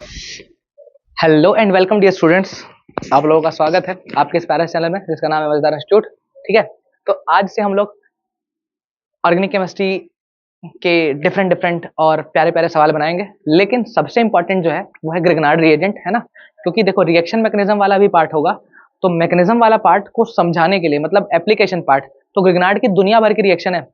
Hello and welcome dear students. आप लोगों का स्वागत है आपके इस पैरा चैनल में जिसका नाम है मजेदार इंस्टीट्यूट। ठीक है, तो आज से हम लोग ऑर्गेनिक केमिस्ट्री के डिफरेंट डिफरेंट और प्यारे प्यारे सवाल बनाएंगे। लेकिन सबसे इंपॉर्टेंट जो है वो है ग्रिग्नार्ड रिएजेंट, है ना। क्योंकि देखो रिएक्शन मैकेनिज्म वाला भी पार्ट होगा, तो मैकेनिज्म वाला पार्ट को समझाने के लिए मतलब एप्लीकेशन पार्ट, तो ग्रिग्नार्ड की दुनिया भर की रिएक्शन है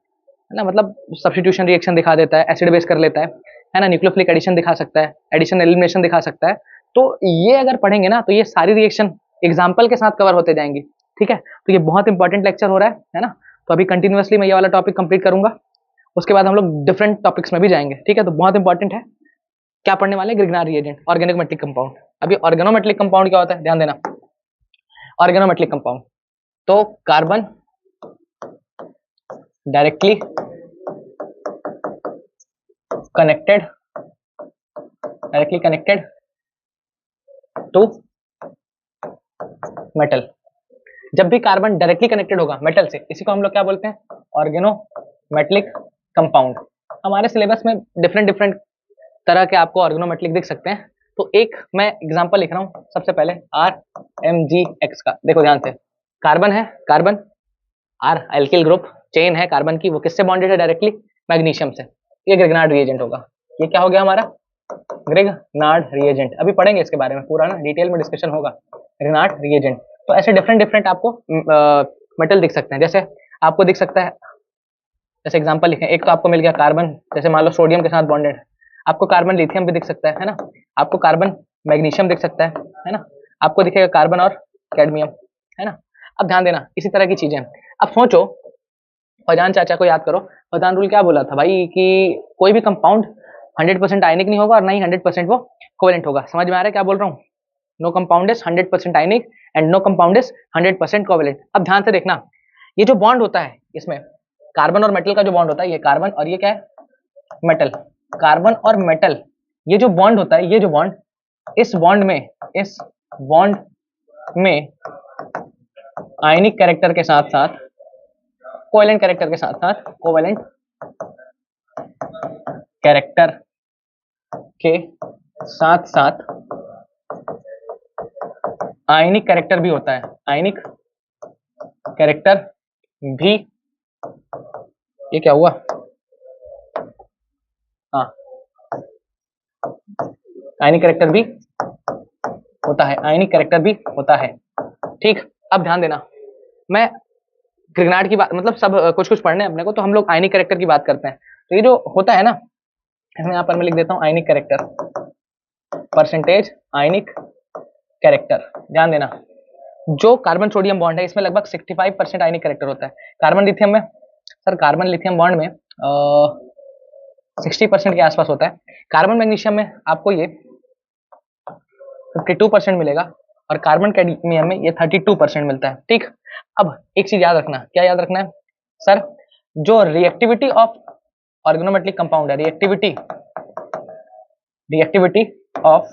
ना। मतलब सब्स्टिट्यूशन रिएक्शन दिखा देता है, एसिड बेस कर लेता है ना, न्यूक्लियोफिलिक एडिशन दिखा सकता है, एडिशन एलिमिनेशन दिखा सकता है। तो ये अगर पढ़ेंगे ना तो ये सारी रिएक्शन एग्जाम्पल के साथ कवर होते जाएंगी। ठीक है, तो ये बहुत इंपॉर्टेंट लेक्चर हो रहा है ना। तो अभी कंटिन्यूअसली मैं ये वाला टॉपिक कंप्लीट करूंगा, उसके बाद हम लोग डिफरेंट टॉपिक्स में भी जाएंगे। ठीक है, तो बहुत इंपॉर्टेंट है। क्या पढ़ने वाले? Grignard reagent, organometric compound. अभी ऑर्गेनोमेट्रिक कंपाउंड क्या होता है ध्यान देना। ऑर्गेनोमेट्रिक कंपाउंड तो carbon directly connected to metal. जब भी कार्बन डायरेक्टली कनेक्टेड होगा मेटल से, इसी को हम लोग क्या बोलते हैं? Organometallic compound. हमारे सिलेबस में डिफरेंट डिफरेंट तरह के आपको ऑर्गेनोमेटलिक दिख सकते हैं। तो एक मैं एग्जांपल लिख रहा हूं सबसे पहले, आर एम जी एक्स का। देखो ध्यान से, कार्बन है, carbon R alkyl group, chain है कार्बन की, वो किससे बॉन्डेड है? डायरेक्टली मैग्नीशियम से। ये ग्रिग्नार्ड रिएजेंट होगा। ये क्या हो गया हमारा? Grignard reagent. अभी पढ़ेंगे इसके बारे में पूरा ना, डिटेल में डिस्कशन होगा ग्रिग्नार्ड रिएजेंट। तो ऐसे डिफरेंट डिफरेंट आपको मेटल दिख सकते हैं। जैसे आपको दिख सकता है, जैसे एग्जांपल लिखें, एक तो आपको मिल गया कार्बन, जैसे मान लो सोडियम के साथ बॉन्डेड है। आपको कार्बन लिथियम भी दिख सकता है ना। आपको कार्बन मैग्नीशियम दिख सकता है ना। आपको दिखेगा कार्बन और कैडमियम, है ना। अब ध्यान देना, इसी तरह की चीजें। अब सोचो, फजान चाचा को याद करो। फजान रूल क्या बोला था भाई कि कोई भी कंपाउंड 100% आयनिक नहीं होगा और ना ही 100% वो कोवेलेंट होगा। समझ में आ रहा है क्या बोल रहा हूँ? No compound is 100% ionic and no compound is 100% covalent. अब ध्यान से देखना, ये जो बॉन्ड होता है इसमें, कार्बन और मेटल का जो बॉन्ड होता है, ये कार्बन और ये क्या है? मेटल। कार्बन और मेटल, ये जो बॉन्ड होता है, ये जो बॉन्ड, इस बॉन्ड में आयनिक कैरेक्टर के साथ साथ कोवेलेंट कैरेक्टर के साथ साथ कोवेलेंट कैरेक्टर के साथ साथ आयनिक कैरेक्टर भी होता है। आयनिक कैरेक्टर भी, ये क्या हुआ? हाँ, आयनिक कैरेक्टर भी होता है, आयनिक कैरेक्टर भी होता है। ठीक, अब ध्यान देना, मैं ग्रिग्नार्ड की बात, मतलब सब कुछ कुछ पढ़ने अपने को, तो हम लोग आयनिक कैरेक्टर की बात करते हैं। तो ये जो होता है ना, यहाँ पर मैं लिख देता हूँ आयनिक कैरेक्टर, परसेंटेज आयनिक कैरेक्टर। ध्यान देना, जो कार्बन सोडियम बॉन्ड है इसमें लगभग 65% आयनिक कैरेक्टर होता है। कार्बन लिथियम में, सर कार्बन लिथियम बॉन्ड में 60% के आसपास होता है। कार्बन मैग्नीशियम में आपको ये 52% मिलेगा और कार्बन कैडमियम में ये 32% मिलता है। ठीक, अब एक चीज याद रखना, क्या याद रखना है सर? जो रिएक्टिविटी ऑफ ऑर्गेनोमेटलिक कंपाउंड है, reactivity of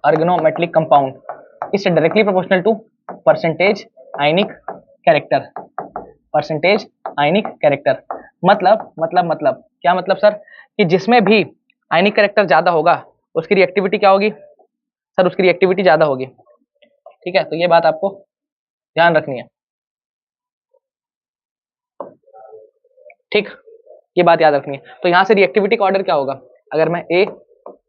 organometallic compound is directly proportional to percentage ionic character. Percentage ionic character मतलब क्या मतलब सर? कि जिसमें भी आयनिक कैरेक्टर ज्यादा होगा उसकी रिएक्टिविटी क्या होगी सर? उसकी रिएक्टिविटी ज्यादा होगी। ठीक है, तो ये बात आपको ध्यान रखनी है। ठीक, ये बात याद रखनी है। तो यहां से रिएक्टिविटी का ऑर्डर क्या होगा? अगर मैं ए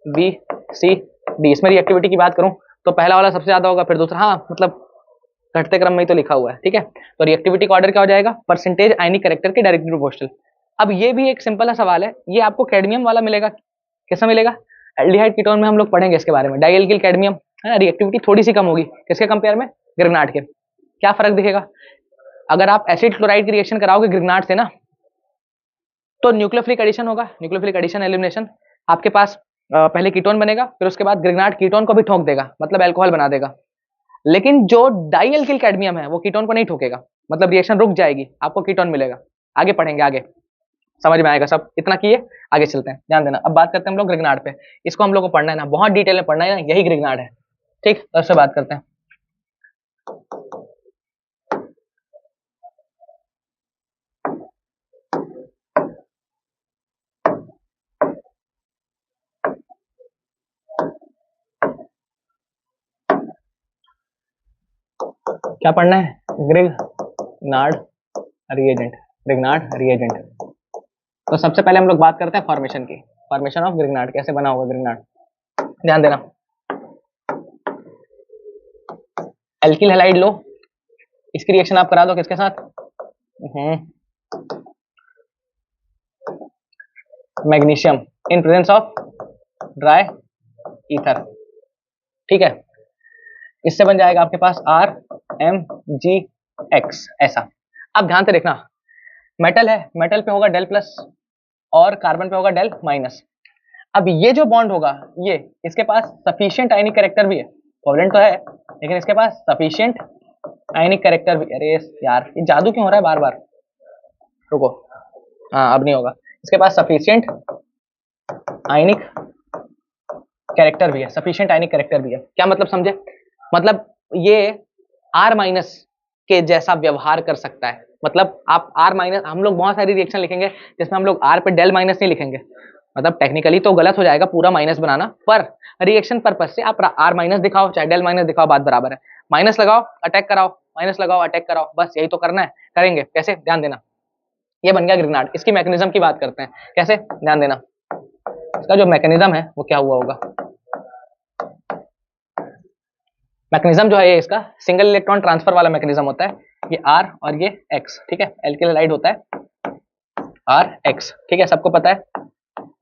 बी सी डी इसमें रिएक्टिविटी की बात करूं तो पहला वाला सबसे ज्यादा होगा, फिर दूसरा, हाँ मतलब घटते क्रम में ही तो लिखा हुआ है। ठीक है, तो रिएक्टिविटी का ऑर्डर क्या हो जाएगा? परसेंटेज आयनिक कैरेक्टर के डायरेक्टली प्रोपोर्शनल। अब ये भी एक सिंपल सा सवाल है, ये आपको कैडमियम वाला मिलेगा। कैसा मिलेगा? एल्डिहाइड कीटोन में हम लोग पढ़ेंगे इसके बारे में, डाइएल्किल कैडमियम, है ना। रिएक्टिविटी थोड़ी सी कम होगी किसके कंपेयर में? ग्रिग्नार्ड के। क्या फर्क दिखेगा? अगर आप एसिड क्लोराइड की रिएक्शन कराओगे ग्रिग्नार्ड से ना, तो न्यूक्लियोफिलिक एडिशन होगा, न्यूक्लियोफिलिक एडिशन एलिमिनेशन। आपके पास पहले कीटोन बनेगा, फिर उसके बाद ग्रिग्नार्ड कीटोन को भी ठोक देगा, मतलब अल्कोहल बना देगा। लेकिन जो डाइएल्किल कैडमियम है वो कीटोन को नहीं ठोकेगा, मतलब रिएक्शन रुक जाएगी, आपको कीटोन मिलेगा। आगे पढ़ेंगे, आगे समझ में आएगा सब। इतना किए, आगे चलते हैं। ध्यान देना, अब बात करते हैं हम लोग ग्रिग्नार्ड पे। इसको हम लोग को पढ़ना है ना, बहुत डिटेल में पढ़ना है ना, यही ग्रिग्नार्ड है। ठीक, तो इससे बात करते हैं। क्या पढ़ना है? Grignard reagent, Grignard reagent. तो सबसे पहले हम लोग बात करते हैं फॉर्मेशन की, फॉर्मेशन ऑफ ग्रिग्नार्ड, कैसे बना होगा ग्रिग्नार्ड। ध्यान देना, एल्किल हैलाइड लो, इसकी रिएक्शन आप करा दो किसके साथ? Magnesium in presence of dry ether, ठीक है। इससे बन जाएगा आपके पास RMgX ऐसा। अब ध्यान से देखना, मेटल है, मेटल पे होगा डेल प्लस और कार्बन पे होगा डेल माइनस। अब ये जो बॉन्ड होगा, ये इसके पास सफिशिएंट आयनिक कैरेक्टर भी है, कोवलेंट तो है लेकिन इसके पास सफिशिएंट आयनिक कैरेक्टर भी। अरे यार ये जादू क्यों हो रहा है बार बार, रुको, हाँ अब नहीं होगा। इसके पास सफिशिएंट आयनिक कैरेक्टर भी है, सफिशिएंट आयनिक कैरेक्टर भी है। क्या मतलब समझे? मतलब ये R माइनस के जैसा व्यवहार कर सकता है। मतलब आप R माइनस, हम लोग बहुत सारी रिएक्शन लिखेंगे जिसमें हम लोग R पे डेल माइनस नहीं लिखेंगे, मतलब टेक्निकली तो गलत हो जाएगा पूरा माइनस बनाना, पर रिएक्शन पर्पस से आप R माइनस दिखाओ चाहे डेल माइनस दिखाओ, बात बराबर है। माइनस लगाओ अटैक कराओ, माइनस लगाओ अटैक कराओ, बस यही तो करना है, करेंगे कैसे? ध्यान देना, ये बन गया ग्रिग्नार्ड। इसकी मैकेनिज्म की बात करते हैं, कैसे? ध्यान देना, इसका जो मैकेनिज्म है वो क्या हुआ होगा। मैकेनिज्म जो है ये इसका सिंगल इलेक्ट्रॉन ट्रांसफर वाला मैकेनिज्म होता है, ये R और ये X, ठीक है। एल्किल हैलाइड होता है RX, ठीक है, सबको पता है।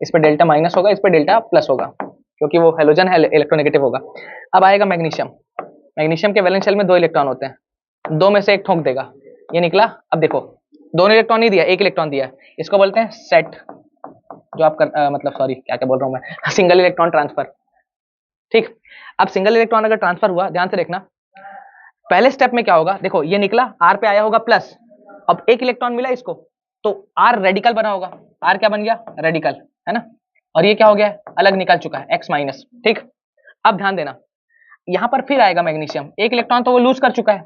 इस पे डेल्टा माइनस होगा, इस पे डेल्टा प्लस होगा, क्योंकि वो हेलोजन है, इलेक्ट्रोनेगेटिव होगा। अब आएगा मैग्नीशियम, मैग्नीशियम के वैलेंस शेल में 2 इलेक्ट्रॉन होते हैं, 2 में से एक ठोक देगा, ये निकला। अब देखो दोनों इलेक्ट्रॉन नहीं दिया, 1 इलेक्ट्रॉन दिया है, इसको बोलते हैं सेट, जो आप मतलब सॉरी क्या क्या बोल रहा हूं मैं, सिंगल इलेक्ट्रॉन ट्रांसफर, ठीक। अब सिंगल इलेक्ट्रॉन अगर ट्रांसफर हुआ, ध्यान से देखना, पहले स्टेप में क्या होगा, देखो ये निकला, R पे आया होगा प्लस, अब 1 इलेक्ट्रॉन मिला इसको, तो R रेडिकल बना होगा, R क्या बन गया? रेडिकल, है ना। और ये क्या हो गया? अलग निकल चुका है, X माइनस, ठीक। अब ध्यान देना, यहां पर फिर आएगा मैग्नीशियम, 1 इलेक्ट्रॉन तो वो लूज कर चुका है,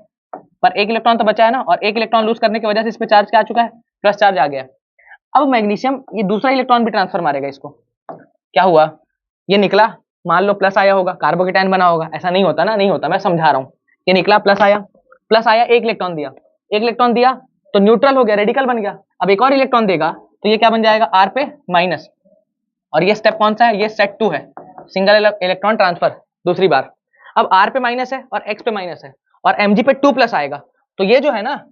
पर 1 इलेक्ट्रॉन तो बचा है ना, और 1 इलेक्ट्रॉन लूज करने की वजह से इस पे चार्ज क्या आ चुका है? प्लस चार्ज आ गया। अब मैग्नीशियम ये दूसरा इलेक्ट्रॉन भी ट्रांसफर मारेगा इसको, क्या हुआ? ये निकला, मान लो प्लस आया होगा, कार्बोकेटायन बना होगा, ऐसा नहीं होता ना, नहीं होता, मैं समझा रहा हूं। ये निकला, प्लस आया, 1 इलेक्ट्रॉन दिया, 1 इलेक्ट्रॉन दिया तो न्यूट्रल हो गया, रेडिकल बन गया। अब एक और इलेक्ट्रॉन देगा तो ये क्या बन जाएगा? R पे माइनस। और ये स्टेप कौन सा है? ये सेट 2 है, सिंगल इलेक्ट्रॉन ट्रांसफर दूसरी बार। अब R पे माइनस है और X पे माइनस है, और Mg पे 2 प्लस आएगा, तो ये जो है ना,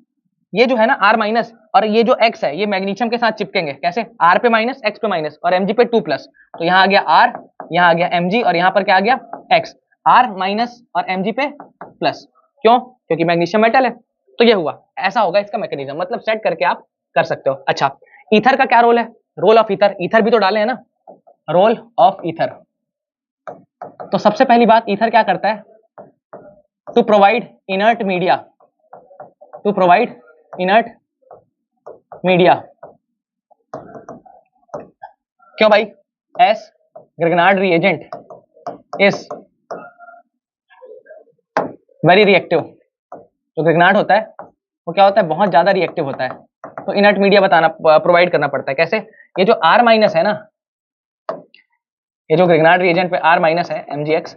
ये जो है ना R माइनस, और ये जो X है ये मैग्नीशियम के साथ चिपकेंगे, कैसे? R पे माइनस, X पे माइनस और Mg पे 2 प्लस, तो यहाँ आ गया R, यहाँ आ गया Mg, और यहाँ पर क्या आ गया? X। R माइनस और Mg पे प्लस, क्यों? क्योंकि मैग्नीशियम मेटल है। तो ये हुआ, ऐसा होगा इसका मैकेनिज्म, मतलब सेट करके आप कर सकते हो। अच्छा, ईथर का क्या रोल है? रोल ऑफ ईथर, ईथर भी तो डाले हैं ना, रोल ऑफ ईथर। तो सबसे पहली बात, ईथर क्या करता है? To provide inert media, to provide inert media. क्यों भाई? As Grignard reagent is very reactive. जो ग्रिग्नार्ड होता है वो क्या होता है? बहुत ज्यादा रिएक्टिव होता है, तो इनर्ट मीडिया बताना, प्रोवाइड करना पड़ता है। कैसे? ये जो R माइनस है ना, ये जो ग्रिग्नार्ड रिएजेंट पे R माइनस है MgX,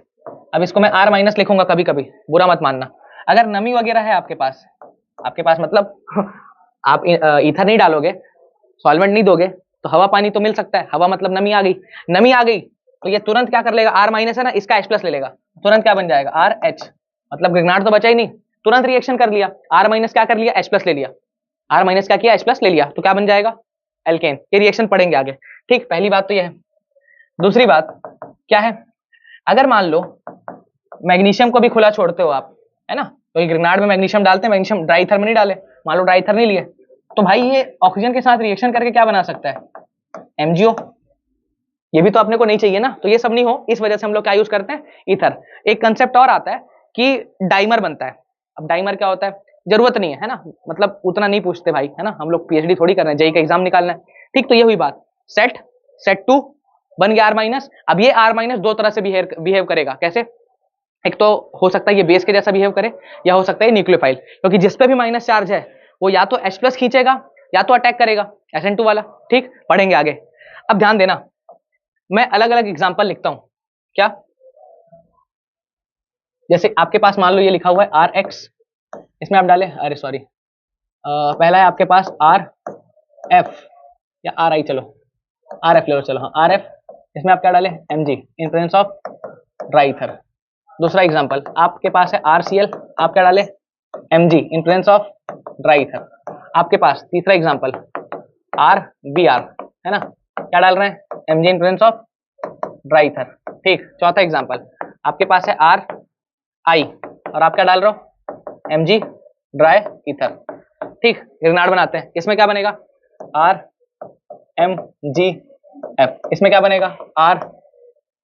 अब इसको मैं R माइनस लिखूंगा कभी कभी, बुरा मत मानना। अगर नमी वगैरह है आपके पास मतलब आप ईथर नहीं डालोगे, सॉल्वेंट नहीं दोगे, तो हवा पानी तो मिल सकता है, हवा मतलब नमी आ गई, नमी आ गई तो ये तुरंत क्या कर लेगा? R माइनस है ना, इसका H प्लस ले लेगा, तुरंत क्या बन जाएगा? RH, मतलब ग्रिग्नार्ड तो बचा ही नहीं, तुरंत रिएक्शन कर लिया, R माइनस क्या कर लिया? H प्लस ले लिया, R माइनस क्या किया? H प्लस ले लिया, तो क्या बन जाएगा? एल्केन। ये रिएक्शन पढ़ेंगे आगे, ठीक। पहली बात तो ये है। दूसरी बात क्या है? अगर मान लो मैग्नीशियम को भी खुला छोड़ते हो आप, है ना, तो ये ग्रिग्नार्ड में मैग्नीशियम डालते हैं, मैग्नीशियम ड्राई ईथर में नहीं डाले, मान लो ड्राई ईथर नहीं लिए, तो भाई ये ऑक्सीजन के साथ रिएक्शन करके क्या बना सकता है? MgO। ये भी तो अपने को नहीं चाहिए ना, तो ये सब नहीं हो, इस वजह से हम लोग क्या यूज करते हैं? ईथर। एक कंसेप्ट और आता है कि डाइमर बनता है। अब डाइमर क्या होता है? जरूरत नहीं है ना, मतलब उतना नहीं पूछते भाई, है ना, हम लोग PhD थोड़ी कर रहे हैं, जेई का एग्जाम निकालना है, ठीक। तो ये हुई बात, सेट 2 बन गया R माइनस। अब ये R माइनस दो तरह से बिहेव करेगा, कैसे? एक तो हो सकता है ये बेस के जैसा बिहेव करे, या हो सकता है न्यूक्लियोफाइल, क्योंकि जिस पे भी माइनस चार्ज है वो या तो H प्लस खींचेगा या तो अटैक करेगा, SN2 वाला, ठीक। पढ़ेंगे आगे। अब ध्यान देना, मैं अलग अलग एग्जांपल लिखता हूं, क्या? जैसे आपके पास मान लो ये लिखा हुआ है RX, इसमें आप डालें, अरे सॉरी, पहला है आपके पास आर एफ या आर आई, चलो आर एफ ले लो, चलो हाँ आर एफ। इसमें आप क्या डालें, M G in presence of dry ether. दूसरा एग्जांपल आपके पास है आर सी एल, आप क्या डालें, M G in presence of dry ether. आपके पास तीसरा एग्जांपल आर बी आर है ना, क्या डाल रहे हैं, M G in presence of dry ether. ठीक, चौथा एग्जांपल आपके पास है आर आई और आप क्या डाल रहे हो, एम जी ड्राई ईथर। ठीक, ग्रेनाड बनाते हैं, इसमें क्या बनेगा, आर एम जी एफ। इसमें क्या बनेगा, R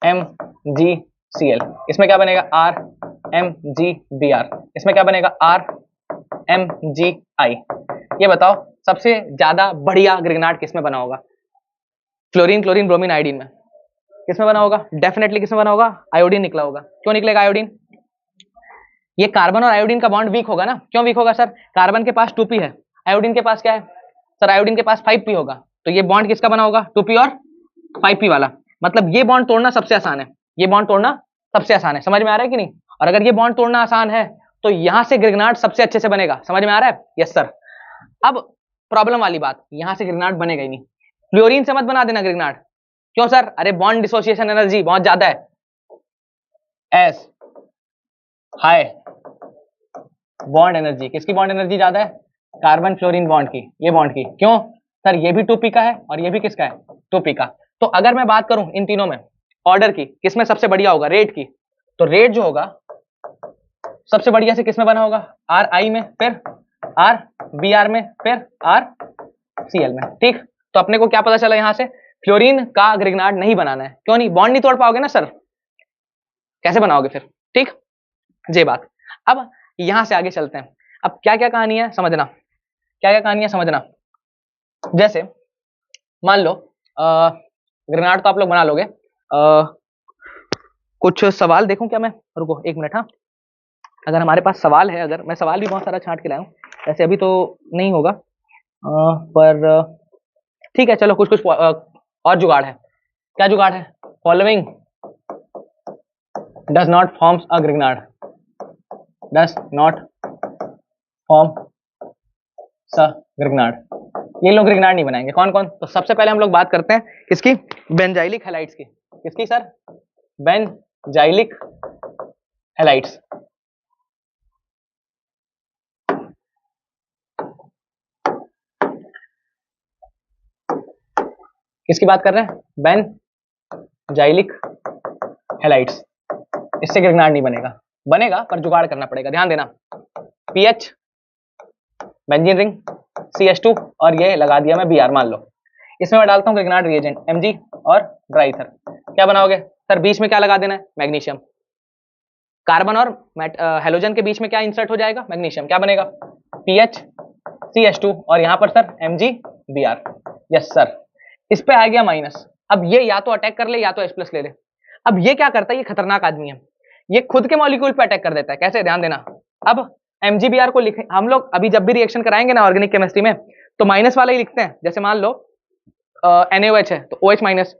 M G C L. इसमें क्या बनेगा, R M G B R. इसमें क्या बनेगा, आर एम जी आई। ये बताओ सबसे ज्यादा बढ़िया ग्रेनाड किसमें बना होगा, क्लोरीन क्लोरीन ब्रोमीन आयोडीन में किसमें बना होगा, डेफिनेटली किसमें बना होगा, आयोडीन निकला होगा। क्यों निकलेगा आयोडीन, ये कार्बन और आयोडीन का बॉन्ड वीक होगा ना। क्यों वीक होगा सर, कार्बन के पास 2p है, आयोडीन के पास क्या है सर, आयोडीन के पास 5p होगा। तो ये बॉन्ड किसका बना होगा, 2p और 5p वाला। मतलब ये बॉन्ड तोड़ना सबसे आसान है, ये बॉन्ड तोड़ना सबसे आसान है, समझ में आ रहा है कि नहीं। और अगर ये बॉन्ड तोड़ना आसान है तो यहां से ग्रेनाड सबसे अच्छे से बनेगा, समझ में आ रहा है, यस सर। अब प्रॉब्लम वाली बात, यहां से ग्रेनाड बनेगा ही नहीं, फ्लोरीन से मत बना देना ग्रेनाड। क्यों सर, अरे बॉन्ड डिसोसिएशन एनर्जी बहुत ज्यादा है, एस हाई बॉन्ड एनर्जी, किसकी बॉन्ड एनर्जी ज्यादा है, कार्बन फ्लोरीन बॉन्ड की, ये बॉन्ड की। क्यों सर, ये भी 2p का है और ये भी किसका है, 2p का। तो अगर मैं बात करूं इन तीनों में ऑर्डर की, किसमें सबसे बढ़िया होगा, रेट की, तो रेट जो होगा सबसे बढ़िया से किसमें बना होगा, आर आई में, फिर आर बी आर में, फिर आर सी एल में। ठीक, तो अपने को क्या पता चला यहां से, फ्लोरीन का ग्रेनाड नहीं बनाना है। क्यों नहीं, बॉन्ड नहीं तोड़ पाओगे ना सर, कैसे बनाओगे फिर। ठीक, ये बात। अब यहां से आगे चलते हैं, अब क्या क्या कहानी है समझना, क्या क्या कहानी है समझना। जैसे मान लो ग्रेनाड तो आप लोग बना लोगे, कुछ सवाल देखूं क्या मैं, रुको एक मिनट। हाँ, अगर हमारे पास सवाल है, अगर मैं सवाल भी बहुत सारा छांट के लाया हूं, ऐसे अभी तो नहीं होगा, पर ठीक है चलो, कुछ कुछ और जुगाड़ है। क्या जुगाड़ है, following does not forms a Grignard, does not form स ग्रेनाड। ये लोग ग्रेनाड नहीं बनाएंगे, कौन कौन, तो सबसे पहले हम लोग बात करते हैं किसकी, बेंजाइलिक हैलाइड्स की। किसकी सर, बेंजाइलिक हैलाइड्स। किसकी बात कर रहे हैं, बेंजाइलिक हैलाइड्स। इससे ग्रेनाड नहीं बनेगा, बनेगा पर जुगाड़ करना पड़ेगा, ध्यान देना। पीएच बेंजीन रिंग CH2 और ये लगा दिया मैं Br, मान लो इसमें मैं डालता हूँ ग्रेनाड रिएजेंट Mg और ड्राईथर। क्या बनाओगे सर, बीच में क्या लगा देना है, मैग्नीशियम। कार्बन और हेलोजन के बीच में क्या इंसर्ट हो जाएगा, मैग्नीशियम। क्या बनेगा, पीएच CH2 और यहाँ पर sir Mg Br। Yes sir, इस पे आ गया माइनस। अब ये या तो अटैक कर ले या तो H+ ले ले। अब ये क्या करता है, ये खतरनाक आदमी है, ये खुद के मॉलिक्यूल पे अटैक कर देता है। कैसे, ध्यान देना। अब MgBr को लिखे हम लोग, अभी जब भी रिएक्शन कराएंगे ना ऑर्गेनिक केमिस्ट्री में, तो माइनस वाला ही लिखते हैं। जैसे मान लो NaOH है तो OH माइनस,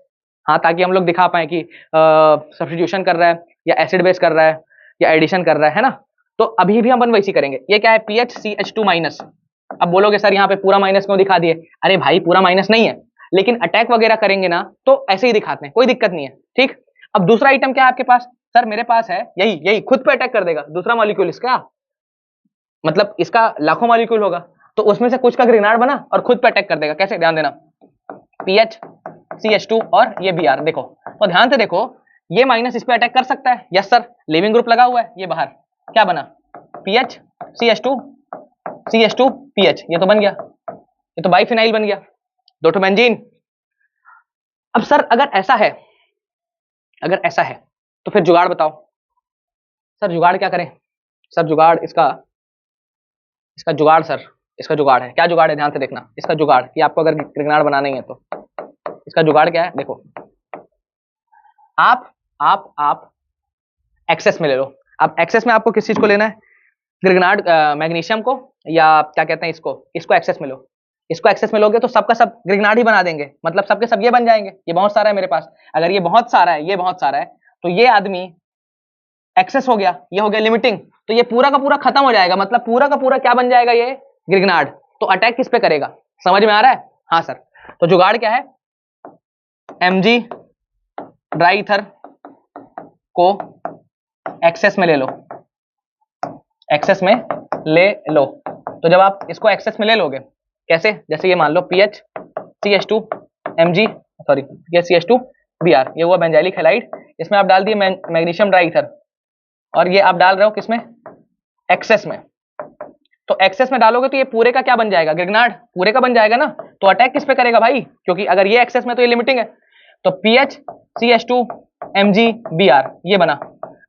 हाँ, ताकि हम लोग दिखा पाए कि सब्स्टिट्यूशन कर रहा है या एसिड बेस कर रहा है या एडिशन कर रहा है ना। तो अभी भी हम वैसी करेंगे। ये क्या है, PHCH2 माइनस। अब बोलोगे सर यहाँ पे पूरा माइनस क्यों दिखा दिए, अरे भाई पूरा माइनस नहीं है, लेकिन अटैक वगैरह करेंगे ना तो ऐसे ही दिखाते हैं, कोई दिक्कत नहीं है। ठीक, अब दूसरा आइटम क्या है आपके पास, सर मेरे पास है यही यही खुद पे अटैक कर देगा दूसरा मॉलिक्यूल इसका, मतलब इसका लाखों मॉलिक्यूल होगा, तो उसमें से कुछ का ग्रेनाड बना और खुद पे अटैक कर देगा। कैसे, ध्यान देना। PHCH2 और ये Br, देखो तो ध्यान से देखो, ये माइनस इस पे अटैक कर सकता है, यस सर, लिविंग ग्रुप लगा हुआ है, ये बाहर क्या बना, PHCH2 CH2 PH, ये तो बन गया, ये तो बाइफिनाइल बन गया, दो ठो बेंजीन। अब सर अगर ऐसा है, अगर ऐसा है तो फिर जुगाड़ बताओ। सर जुगाड़ क्या करें, सर जुगाड़ इसका जुगाड़, सर इसका जुगाड़ है, क्या जुगाड़ है, ध्यान से देखना। इसका जुगाड़ कि आपको अगर ग्रेनाड बनाना ही है तो इसका जुगाड़ क्या है, देखो आप एक्सेस में ले लो। अब एक्सेस में आपको किस चीज को लेना है, ग्रेनाड मैग्नीशियम को, या क्या कहते हैं इसको एक्सेस में लो। इसको एक्सेस में लोगे तो सबका सब ग्रेनाड ही बना देंगे, मतलब सबके सब ये बन जाएंगे। ये बहुत सारा है मेरे पास, अगर ये बहुत सारा है, ये बहुत सारा है, तो ये आदमी एक्सेस हो गया, ये हो गया लिमिटिंग, तो ये पूरा का पूरा खत्म हो जाएगा, मतलब पूरा का पूरा क्या बन जाएगा, ये ग्रिग्नार्ड। तो अटैक किस पे करेगा, समझ में आ रहा है? हाँ सर, तो जुगाड़ क्या है, Mg ड्राई ईथर को एक्सेस में ले लो, एक्सेस में ले लो। तो जब आप इसको एक्सेस में ले लोगे, कैसे, जैसे ये मान लो PH CH2 Mg सॉरी ये CH2 Br, ये हुआ बेंजाइलिक हैलाइड, इसमें आप डाल दिए मैग्नीशियम ड्राई ईथर, और ये आप डाल रहे हो किसमें, एक्सेस में। तो एक्सेस में डालोगे तो ये पूरे का क्या बन जाएगा, ग्रिग्नार्ड, पूरे का बन जाएगा ना। तो अटैक किस पे करेगा भाई, क्योंकि अगर ये एक्सेस में तो ये लिमिटिंग है, तो PH CH2 Mg Br ये बना।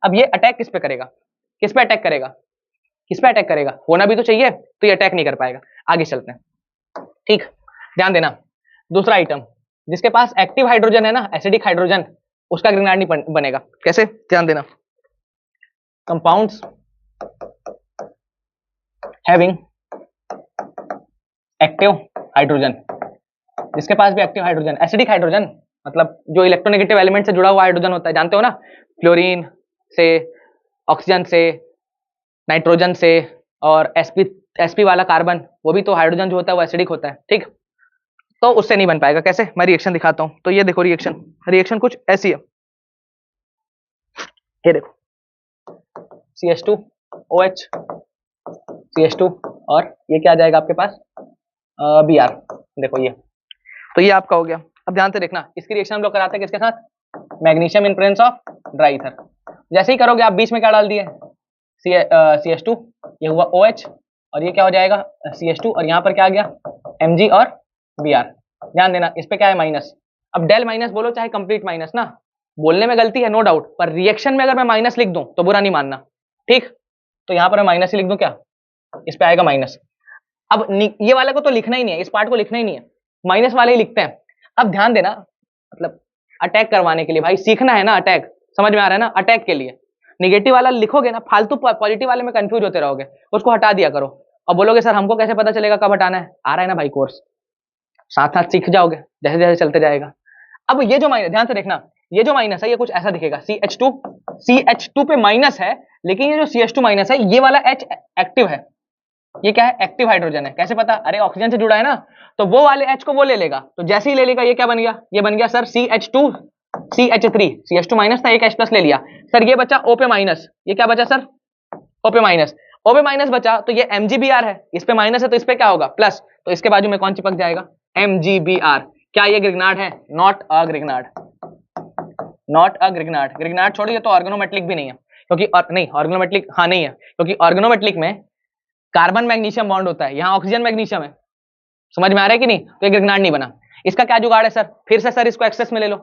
अब ये अटैक किस पे करेगा, किस पे अटैक करेगा, किस पे अटैक करेगा, होना भी तो चाहिए, तो ये अटैक नहीं कर पाएगा। आगे चलते हैं, ठीक, ध्यान देना। दूसरा आइटम, जिसके पास एक्टिव हाइड्रोजन है ना, एसिडिक हाइड्रोजन, उसका ग्रिग्नार्ड नहीं बनेगा। कैसे, ध्यान देना, कंपाउंड्स हैविंग एक्टिव हाइड्रोजन, जिसके पास भी एक्टिव हाइड्रोजन, एसिडिक हाइड्रोजन मतलब जो इलेक्ट्रोनेगेटिव एलिमेंट से जुड़ा हुआ हाइड्रोजन होता है, जानते हो ना, क्लोरीन से, ऑक्सीजन से, नाइट्रोजन से, और sp वाला कार्बन, वो भी तो हाइड्रोजन जो होता है वो एसिडिक होता है, ठीक। तो उससे नहीं बन पाएगा। कैसे, मैं रिएक्शन दिखाता हूं। तो ये देखो रिएक्शन कुछ ऐसी है, ये देखो CH2OH CH2 और ये क्या आ जाएगा आपके पास, Br, देखो ये, तो ये आपका हो गया। अब ध्यान से देखना, इसकी रिएक्शन हम लोग कराते हैं किसके साथ, magnesium in presence of dry ether. जैसे ही करोगे आप बीच में क्या डाल दिए, CH2, ये हुआ OH, और ये क्या हो जाएगा CH2, और यहाँ पर क्या आ गया Mg और Br। ध्यान देना, इस पे क्या है माइनस। अब डेल माइनस बोलो चाहे कंप्लीट माइनस ना, बोलने में गलती है नो डाउट, पर रिएक्शन में अगर मैं माइनस लिख दूं तो बुरा नहीं मानना, ठीक। तो यहाँ पर मैं माइनस ही लिख दूं, क्या इस पे आएगा माइनस। अब ये वाले को तो लिखना ही नहीं है, इस पार्ट को लिखना ही नहीं है, माइनस वाले ही लिखते हैं। अब ध्यान देना, मतलब अटैक करवाने के लिए भाई, सीखना है ना अटैक, समझ में आ रहा है ना, अटैक के लिए निगेटिव वाला लिखोगे ना, फालतू पॉजिटिव वाले में कंफ्यूज होते रहोगे, उसको हटा दिया करो। और बोलोगे सर हमको कैसे पता चलेगा कब हटाना है, आ रहा है ना भाई कोर्स, साथ साथ सीख जाओगे जैसे जैसे चलते जाएगा। अब ये जो माइनस, ध्यान से देखना, ये जो माइनस है ये कुछ ऐसा दिखेगा, CH2 पे माइनस है, लेकिन ये जो CH2 माइनस है, ये वाला H एक्टिव है, ये क्या है, एक्टिव हाइड्रोजन है। कैसे पता, अरे ऑक्सीजन से जुड़ा है ना, तो वो वाले H को वो ले लेगा, तो जैसे ही ले लेगा ये क्या बन गया, ये बन गया sir CH2 CH3, CH2 minus था, एक H प्लस ले लिया सर, ये बचा O पे माइनस, ये क्या बचा सर O पे माइनस बचा, तो ये MgBr है, इस पे माइनस है तो इस पे क्या होगा प्लस, तो इसके बाजू में कौन चिपक जाएगा, MgBr। क्या ये ग्रिग्नार्ड है, not a Grignard, not a Grignard. Grignard छोड़िए, तो ऑर्गेनोमेटलिक भी नहीं है, क्योंकि नहीं ऑर्गेनोमेटलिक, हाँ नहीं है, क्योंकि ऑर्गेनोमेटलिक में कार्बन मैग्नीशियम बॉन्ड होता है, यहाँ ऑक्सीजन मैग्नीशियम है, समझ में आ रहा है कि नहीं, तो ये ग्रिग्नार्ड नहीं बना। इसका क्या जुगाड़ है सर, फिर से सर इसको एक्सेस में ले लो,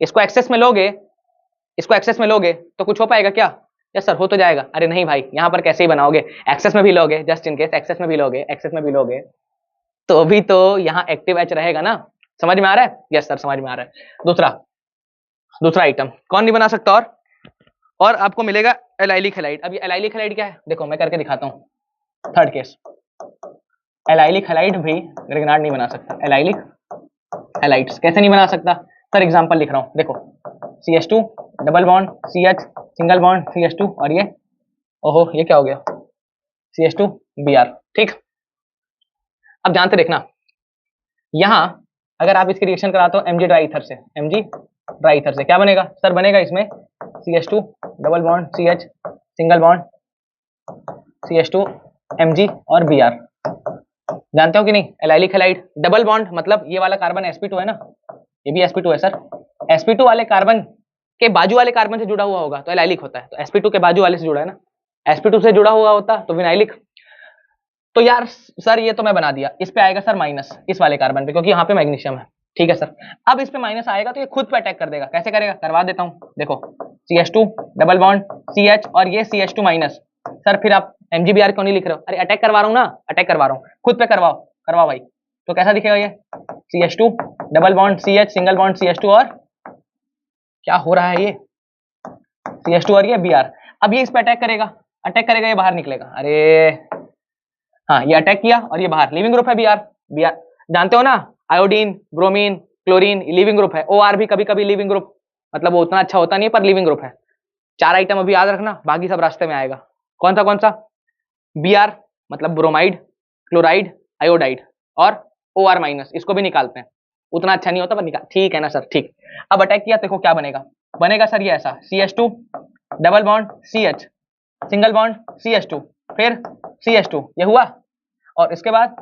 इसको एक्सेस में लोगे, इसको एक्सेस में लोगे तो कुछ हो पाएगा क्या, यस सर हो तो जाएगा। अरे नहीं भाई, यहाँ पर कैसे ही बनाओगे, एक्सेस में भी लोगे, जस्ट इन केस एक्सेस में भी लोगे, एक्सेस में भी लोगे तो भी तो यहाँ एक्टिव H रहेगा ना, समझ में आ रहा है, यस सर समझ में आ रहा है। दूसरा आइटम कौन नहीं बना सकता, और आपको मिलेगा एलाइलिक हैलाइड। अब ये एलाइलिक हैलाइड क्या है, देखो मैं करके दिखाता हूँ। थर्ड केस, एलाइलिक हैलाइड भी ग्रिग्नार्ड नहीं बना सकता। एलाइलिक हैलाइड्स कैसे नहीं बना सकता सर, एग्जांपल लिख रहा हूँ, देखो CH2 double bond CH single bond CH2, और ये ओहो ये क्या हो गया CH2 Br, ठीक। अब ध्यान से देखना, यहां अगर आप इसकी रिएक्शन कराते हो Mg ड्राई ईथर से, Mg ड्राई ईथर से क्या बनेगा सर, बनेगा इसमें CH2 double bond CH single bond CH2 Mg और Br। जानते हो कि नहीं, एलाइलिक हैलाइड डबल बॉन्ड, मतलब ये वाला कार्बन sp2 है ना, ये भी sp2 है सर, sp2 वाले कार्बन के बाजू वाले कार्बन से जुड़ा हुआ होगा तो एलाइलिक होता है, तो sp2 के बाजू वाले से जुड़ा है ना, sp2 से जुड़ा हुआ होता तो विनाइलिक। तो यार सर ये तो मैं बना दिया, इस पे आएगा सर माइनस, इस वाले कार्बन पे, क्योंकि यहाँ पे मैग्नीशियम है, ठीक है सर। अब इस पे माइनस आएगा तो ये खुद पे अटैक कर देगा, कैसे करेगा करवा देता हूँ, देखो CH2 डबल बॉन्ड CH और ये CH2 माइनस, सर फिर आप MgBr क्यों नहीं लिख रहे हो, अरे अटैक करवा रहा हूँ ना, अटैक करवा रहा हूँ, खुद पे करवाओ भाई। तो कैसा दिखेगा ये CH2 double bond CH single bond CH2 और क्या हो रहा है ये CH2 और ये Br। अब ये इस पे अटैक करेगा, ये बाहर निकलेगा, अरे हाँ ये अटैक किया और ये बाहर, लिविंग ग्रुप है Br जानते हो ना, iodine bromine chlorine leaving group है, OR भी कभी कभी लिविंग ग्रुप, मतलब वो उतना अच्छा होता नहीं है पर लिविंग ग्रुप है। 4 आइटम अभी याद रखना, बाकी सब रास्ते में आएगा। कौन सा Br मतलब ब्रोमाइड, क्लोराइड, आयोडाइड और OR माइनस, इसको भी निकालते हैं। उतना अच्छा नहीं होता पर निकाल, ठीक है ना सर, ठीक। अब अटैक किया, देखो क्या बनेगा सर ये ऐसा CH2 double bond CH single bond CH2 फिर CH2, ये हुआ, और इसके बाद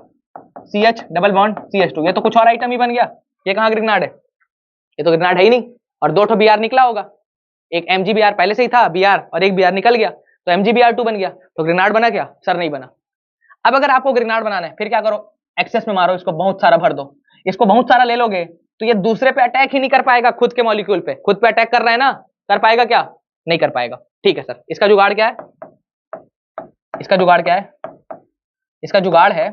CH डबल बॉन्ड CH2, ये तो कुछ और आइटम ही बन गया। ये कहाँ ग्रिग्नार्ड है, ये तो ग्रिग्नार्ड है ही नहीं। और 2 ठो Br निकला होगा, एक MgBr पहले से ही था Br और एक Br निकल गया, तो MgBr2 बन गया, तो ग्रिग्नार्ड बना क्या सर, नहीं बना। अब अगर आपको ग्रिग्नार्ड बनाना है फिर क्या करो, एक्सेस में मारो, इसको बहुत सारा भर दो। इसको बहुत सारा ले लोगे तो ये दूसरे पे अटैक ही नहीं कर पाएगा, खुद के मॉलिक्यूल पे, खुद पे अटैक कर रहा है ना, कर पाएगा क्या, नहीं कर पाएगा। ठीक है सर, इसका जुगाड़ क्या है, इसका जुगाड़ क्या है, इसका जुगाड़ है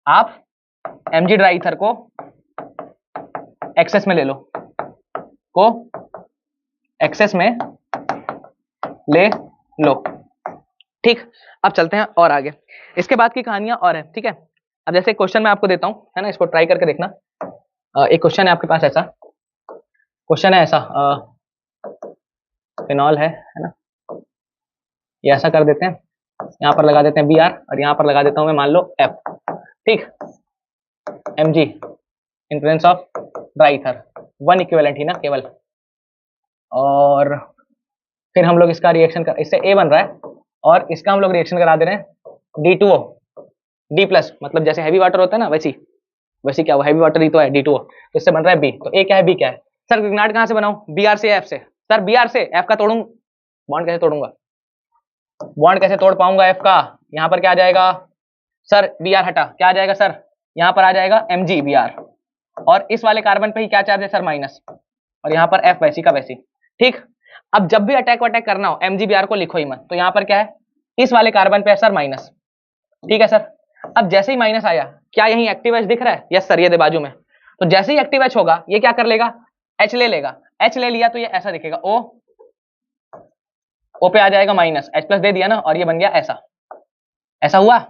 आप Mg ड्राई ईथर को एक्सेस में ले लो, को एक्सेस में ले लो। ठीक, अब चलते हैं और आगे, इसके बाद की कहानियां और है। ठीक है, अब जैसे क्वेश्चन मैं आपको देता हूं, है ना, इसको ट्राई करके देखना। एक क्वेश्चन है आपके पास, ऐसा क्वेश्चन है, ऐसा फिनॉल है ना, ये ऐसा कर देते हैं, यहाँ पर लगा देते हैं Br और यहाँ पर लगा देता हूं मैं मान लो F। ठीक, Mg in presence of dry ether, 1 equivalent ही ना केवल, और फिर हम लोग इसका रिएक्शन कर, इससे A बन रहा है और इसका हम लोग रिएक्शन करा दे रहे हैं D2O, D प्लस, मतलब जैसे हैवी वाटर होता है ना, वैसी क्या, वो हैवी वाटर ही तो है D2O, तो इससे बन रहा है B। तो A क्या है, B क्या है सर, ग्रिग्नार्ड कहाँ से बनाऊं, Br से F से। सर Br से F का तोड़ूं, बॉन्ड कैसे तोड़ूंगा, बॉन्ड कैसे तोड़ पाऊंगा F का, यहाँ पर क्या आ जाएगा सर, Br हटा, क्या आ जाएगा सर, यहाँ पर आ जाएगा MgBr, और इस वाले कार्बन पे ही क्या चार्ज है सर, माइनस, और यहाँ पर F वैसी का वैसी। ठीक, अब जब भी अटैक वटैक करना हो MgBr को लिखो ही मत, तो यहाँ पर क्या है, इस वाले कार्बन पे है सर माइनस। ठीक है सर, अब जैसे ही माइनस आया, क्या यही एक्टिव एच दिख रहा है, यस सर, ये दे बाजू में, तो जैसे ही एक्टिव एच होगा ये क्या कर लेगा, H ले लेगा, H ले लिया तो ये ऐसा दिखेगा, O पे आ जाएगा माइनस, H प्लस दे दिया ना, और ये बन गया ऐसा, ऐसा हुआ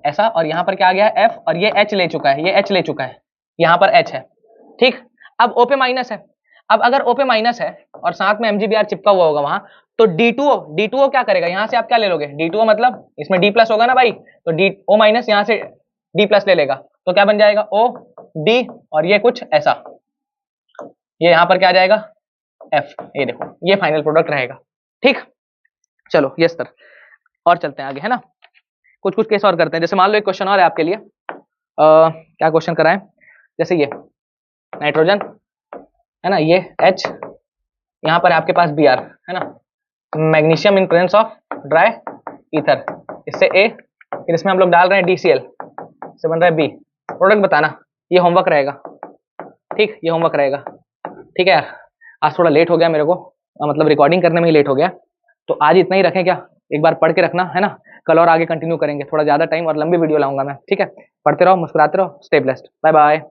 ऐसा, और यहाँ पर क्या आ गया F, और ये H ले चुका है, ये H ले चुका है, यहाँ पर H है। ठीक, अब O पे माइनस है, अब अगर O पे माइनस है और साथ में MgBr चिपका हुआ होगा वहां, तो D2O क्या करेगा, यहाँ से आप क्या ले लोगे, D2O मतलब इसमें D प्लस होगा ना भाई, तो O माइनस यहाँ से D प्लस ले लेगा, तो क्या बन जाएगा O D, और ये कुछ ऐसा, ये यहाँ पर क्या आ जाएगा F, ये देखो ये फाइनल प्रोडक्ट रहेगा। ठीक, चलो यस सर, और चलते हैं आगे, है ना, कुछ कुछ केस और करते हैं। जैसे मान लो एक क्वेश्चन और है आपके लिए, क्या क्वेश्चन कराएं, जैसे ये नाइट्रोजन है ना, ये H, यहाँ पर आपके पास Br है ना, magnesium in presence of dry ether, इससे A, फिर इसमें हम लोग डाल रहे हैं DCl, इससे बन रहा है B, प्रोडक्ट बताना, ये होमवर्क रहेगा। ठीक, ये होमवर्क रहेगा। ठीक है यार, आज थोड़ा लेट हो गया मेरे को, मतलब रिकॉर्डिंग करने में ही लेट हो गया, तो आज इतना ही रखें क्या, एक बार पढ़ के रखना, है ना, कल और आगे कंटिन्यू करेंगे, थोड़ा ज्यादा टाइम और लंबी वीडियो लाऊंगा मैं। ठीक है, पढ़ते रहो, मुस्कुराते रहो, स्टे ब्लेस्ड, बाय बाय।